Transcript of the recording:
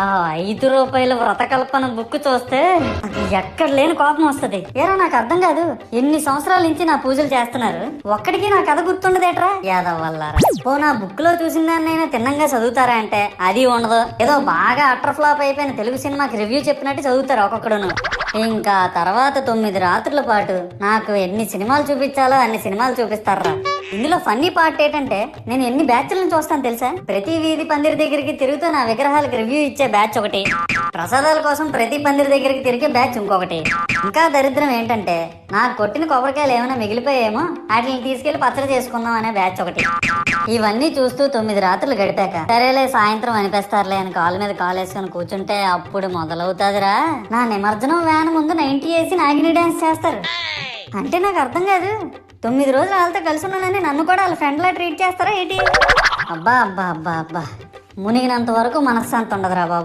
ఆ ₹5 వ్రతకల్పన బుక్ చూస్తే ఎక్కడ లేని కోపం వస్తది. ఏరా నాకు అర్థం కాదు, ఎన్ని సంవత్సరాల నుంచి నా పూజలు చేస్తున్నారు, ఒక్కడికి నా కథ గుర్తుండదేట్రా యాదవ్ వల్లారా. ఓ నా బుక్ లో చూసిన దాన్నైనా తిన్నంగా చదువుతారా అంటే అది ఉండదు. ఏదో బాగా అటర్ ఫ్లాప్ అయిపోయిన తెలుగు సినిమాకి రివ్యూ చెప్పినట్టు చదువుతారు ఒక్కొక్కడును. ఇంకా తర్వాత 9 రాత్రుల పాటు నాకు ఎన్ని సినిమాలు చూపించాలో అన్ని సినిమాలు చూపిస్తారా. ఇందులో ఫన్నీ పార్ట్ ఏంటంటే నేను ఎన్ని బ్యాచ్లను చూస్తాను తెలుసా. ప్రతి వీధి పందిరి దగ్గరికి తిరుగుతూ నా విగ్రహాలకు రివ్యూ ఇచ్చే బ్యాచ్ ఒకటి, ప్రసాదాల కోసం ప్రతి పందిరి దగ్గరికి తిరిగే బ్యాచ్ ఇంకొకటి, ఇంకా దరిద్రం ఏంటంటే నాకు కొట్టిన కొబ్బరికాయలు ఏమైనా మిగిలిపోయేమో వాటిని తీసుకెళ్లి పచ్చడి చేసుకుందాం అనే బ్యాచ్ ఒకటి. ఇవన్నీ చూస్తూ 9 రాత్రులు గడిపాక సరేలే సాయంత్రం అనిపిస్తారులే అని కాలు మీద కాలు వేసుకొని కూర్చుంటే అప్పుడు మొదలవుతాదిరా నా నిమజ్జనం వ్యాన్ ముందు 90 వేసి నాగిని డాన్స్ చేస్తారు. అంటే నాకు అర్థం కాదు, 9 రోజులు వాళ్ళతో కలిసి ఉన్నానని నన్ను కూడా వాళ్ళ ఫ్రెండ్ లా ట్రీట్ చేస్తారా ఏంటి. అబ్బా అబ్బా అబ్బా అబ్బా, మునిగినంత వరకు మనశ్శాంతి ఉండదురా బాబు.